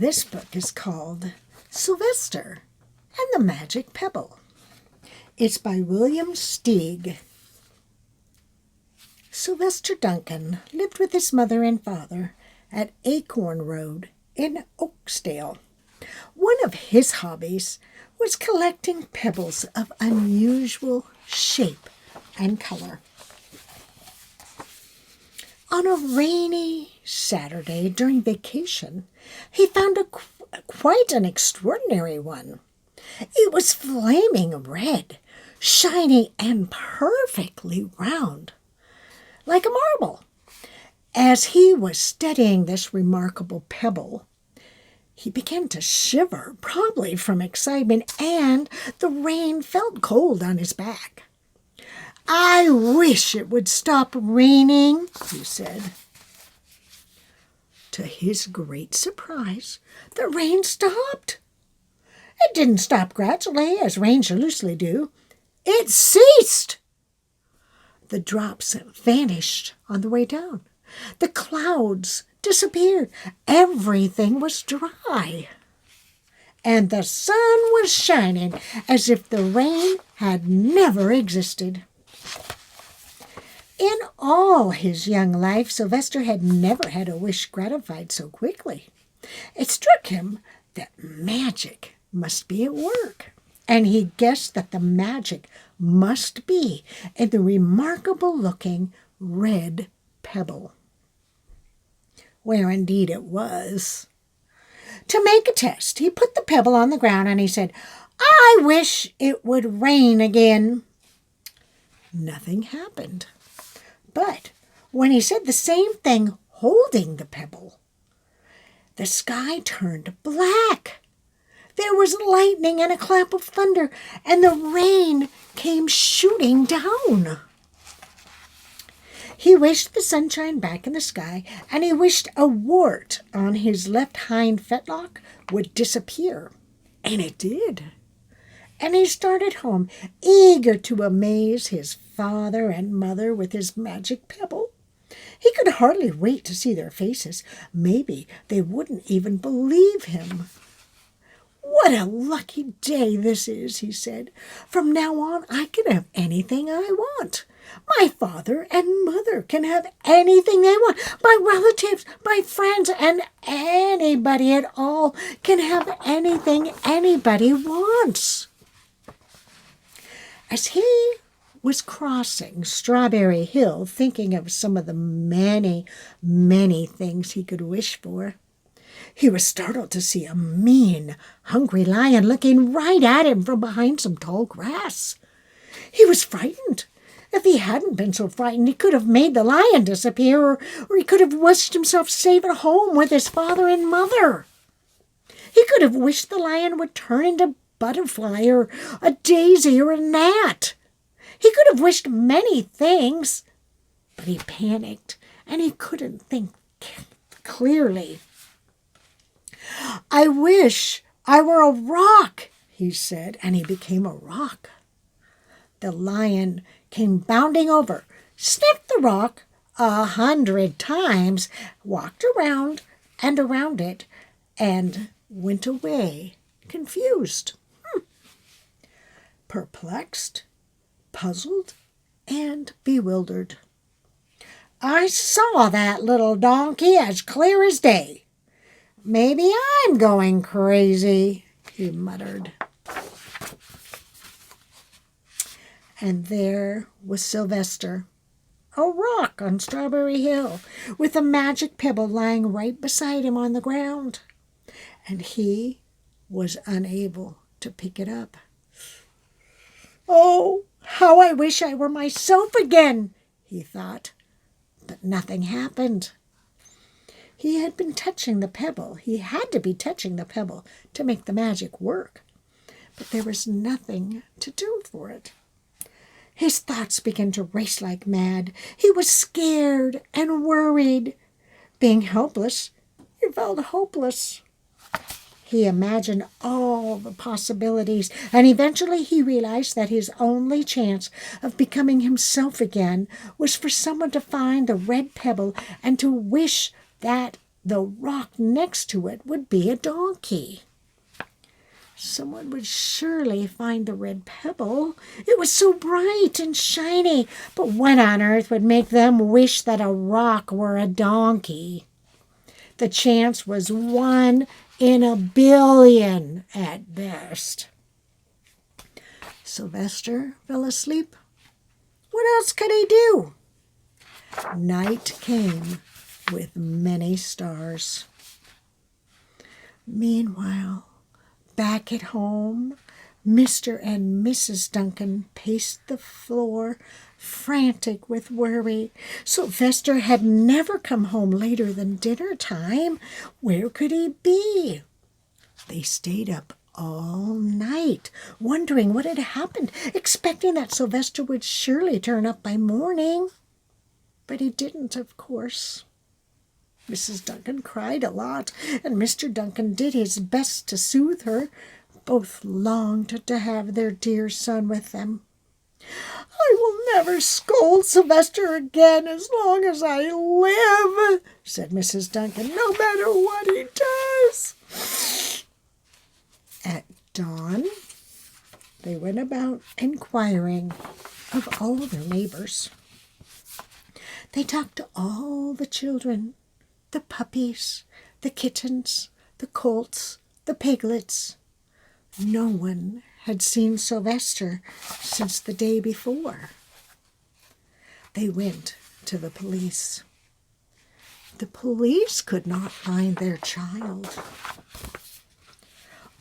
This book is called Sylvester and the Magic Pebble. It's by William Steig. Sylvester Duncan lived with his mother and father at Acorn Road in Oaksdale. One of his hobbies was collecting pebbles of unusual shape and color. On a rainy Saturday during vacation, he found quite an extraordinary one. It was flaming red, shiny, and perfectly round, like a marble. As he was studying this remarkable pebble, he began to shiver, probably from excitement, and the rain felt cold on his back. "I wish it would stop raining," he said. To his great surprise, the rain stopped. It didn't stop gradually, as rains usually do. It ceased. The drops vanished on the way down. The clouds disappeared. Everything was dry. And the sun was shining as if the rain had never existed. In all his young life, Sylvester had never had a wish gratified so quickly. It struck him that magic must be at work, and he guessed that the magic must be in the remarkable-looking red pebble. Where indeed it was. To make a test, he put the pebble on the ground and he said, "I wish it would rain again." Nothing happened. But when he said the same thing holding the pebble, the sky turned black. There was lightning and a clap of thunder, and the rain came shooting down. He wished the sunshine back in the sky, and he wished a wart on his left hind fetlock would disappear. And it did. And he started home, eager to amaze his father and mother with his magic pebble. He could hardly wait to see their faces. Maybe they wouldn't even believe him. "What a lucky day this is," he said. "From now on, I can have anything I want. My father and mother can have anything they want. My relatives, my friends, and anybody at all can have anything anybody wants." As he was crossing Strawberry Hill, thinking of some of the many, many things he could wish for, he was startled to see a mean, hungry lion looking right at him from behind some tall grass. He was frightened. If he hadn't been so frightened, he could have made the lion disappear, or he could have wished himself safe at home with his father and mother. He could have wished the lion would turn into a butterfly or a daisy or a gnat. He could have wished many things, but he panicked and he couldn't think clearly. "I wish I were a rock," he said, and he became a rock. The lion came bounding over, sniffed the rock 100 times, walked around and around it, and went away, confused, perplexed, puzzled, and bewildered. "I saw that little donkey as clear as day. Maybe I'm going crazy," he muttered. And there was Sylvester, a rock on Strawberry Hill, with a magic pebble lying right beside him on the ground, and he was unable to pick it up. "Oh, how I wish I were myself again," he thought, but nothing happened. He had been touching the pebble. He had to be touching the pebble to make the magic work, but there was nothing to do for it. His thoughts began to race like mad. He was scared and worried. Being helpless, he felt hopeless. He imagined all the possibilities, and eventually he realized that his only chance of becoming himself again was for someone to find the red pebble and to wish that the rock next to it would be a donkey. Someone would surely find the red pebble. It was so bright and shiny, but what on earth would make them wish that a rock were a donkey? The chance was 1 in a billion at best. Sylvester fell asleep. What else could he do? Night came with many stars. Meanwhile, back at home, Mr. and Mrs. Duncan paced the floor, frantic with worry. Sylvester had never come home later than dinner time. Where could he be? They stayed up all night, wondering what had happened, expecting that Sylvester would surely turn up by morning. But he didn't, of course. Mrs. Duncan cried a lot, and Mr. Duncan did his best to soothe her. Both longed to have their dear son with them. "I will never scold Sylvester again as long as I live," said Mrs. Duncan, "no matter what he does." At dawn, they went about inquiring of all their neighbors. They talked to all the children, the puppies, the kittens, the colts, the piglets. No one had seen Sylvester since the day before. They went to the police. The police could not find their child.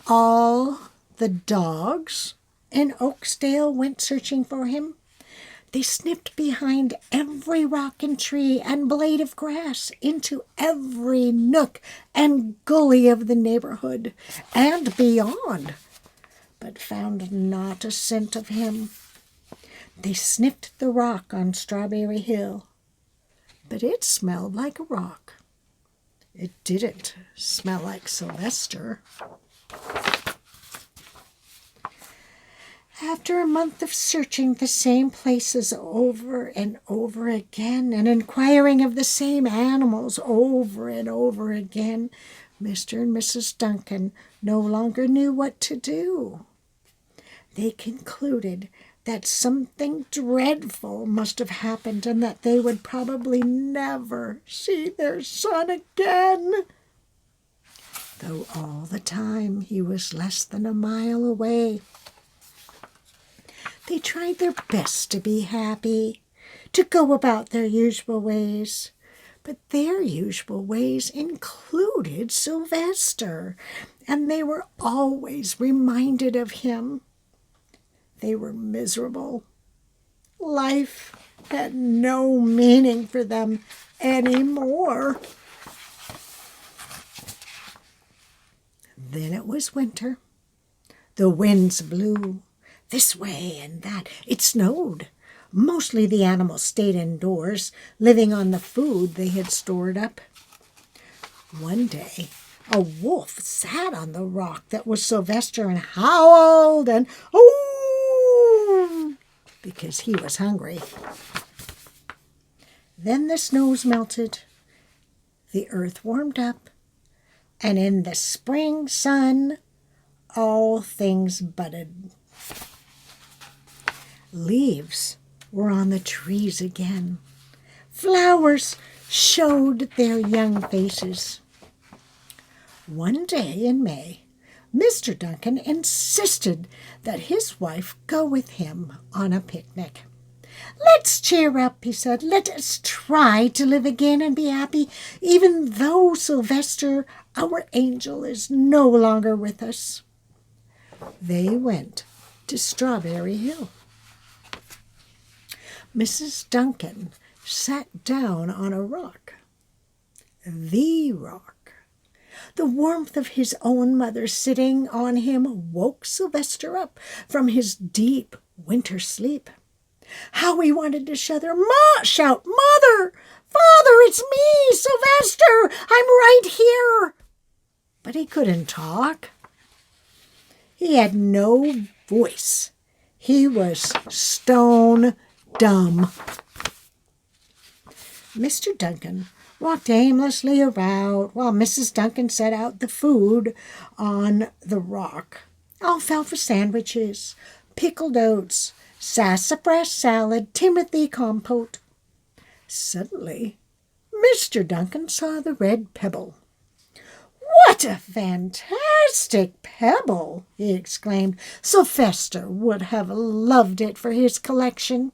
All the dogs in Oaksdale went searching for him. They sniffed behind every rock and tree and blade of grass, into every nook and gully of the neighborhood and beyond, but found not a scent of him. They sniffed the rock on Strawberry Hill, but it smelled like a rock. It didn't smell like Sylvester. After a month of searching the same places over and over again, and inquiring of the same animals over and over again, Mr. and Mrs. Duncan no longer knew what to do. They concluded that something dreadful must have happened, and that they would probably never see their son again, though all the time he was less than a mile away. They tried their best to be happy, to go about their usual ways. But their usual ways included Sylvester, and they were always reminded of him. They were miserable. Life had no meaning for them anymore. Then it was winter. The winds blew this way and that. It snowed. Mostly the animals stayed indoors, living on the food they had stored up. One day, a wolf sat on the rock that was Sylvester and howled and "Oh!" because he was hungry. Then the snows melted, the earth warmed up, and in the spring sun, all things budded. Leaves were on the trees again. Flowers showed their young faces. One day in May, Mr. Duncan insisted that his wife go with him on a picnic. "Let's cheer up," he said. "Let us try to live again and be happy, even though Sylvester, our angel, is no longer with us." They went to Strawberry Hill. Mrs. Duncan sat down on a rock. The rock. The warmth of his own mother sitting on him woke Sylvester up from his deep winter sleep. How he wanted to shout, "Mother! Father, it's me, Sylvester! I'm right here!" But he couldn't talk. He had no voice. He was stone dumb. Mr. Duncan walked aimlessly around while Mrs. Duncan set out the food on the rock. Alfalfa sandwiches, pickled oats, sassafras salad, timothy compote. Suddenly, Mr. Duncan saw the red pebble. "What a fantastic pebble!" he exclaimed. "Sylvester would have loved it for his collection."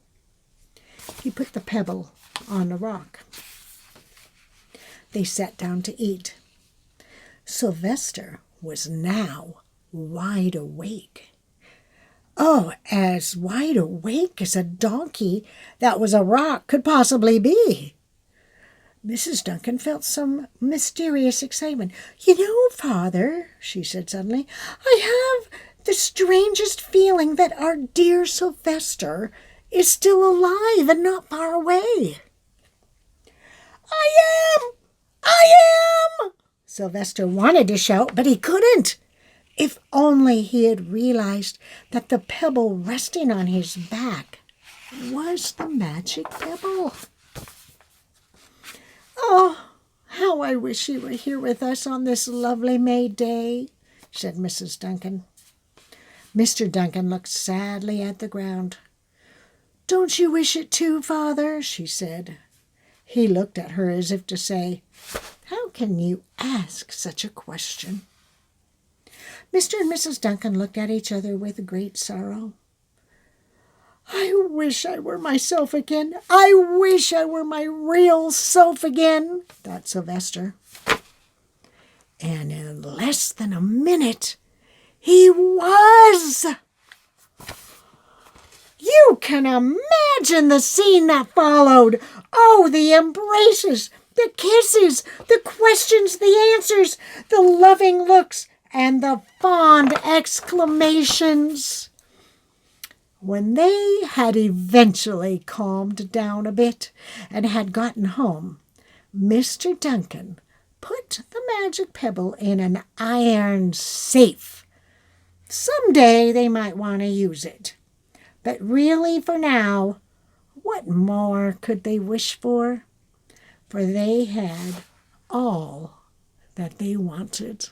He put the pebble on the rock. They sat down to eat. Sylvester was now wide awake. Oh, as wide awake as a donkey that was a rock could possibly be. Mrs. Duncan felt some mysterious excitement. "You know, Father," she said suddenly, "I have the strangest feeling that our dear Sylvester is still alive and not far away." "I am! I am!" Sylvester wanted to shout, but he couldn't. If only he had realized that the pebble resting on his back was the magic pebble. "Oh, how I wish he were here with us on this lovely May day," said Mrs. Duncan. Mr. Duncan looked sadly at the ground. "Don't you wish it too, Father?" she said. He looked at her as if to say, "How can you ask such a question?" Mr. and Mrs. Duncan looked at each other with great sorrow. "I wish I were myself again. I wish I were my real self again," thought Sylvester. And in less than a minute, he was. You can imagine the scene that followed. Oh, the embraces, the kisses, the questions, the answers, the loving looks, and the fond exclamations. When they had eventually calmed down a bit and had gotten home, Mr. Duncan put the magic pebble in an iron safe. Someday they might want to use it. But really, for now, what more could they wish for? For they had all that they wanted.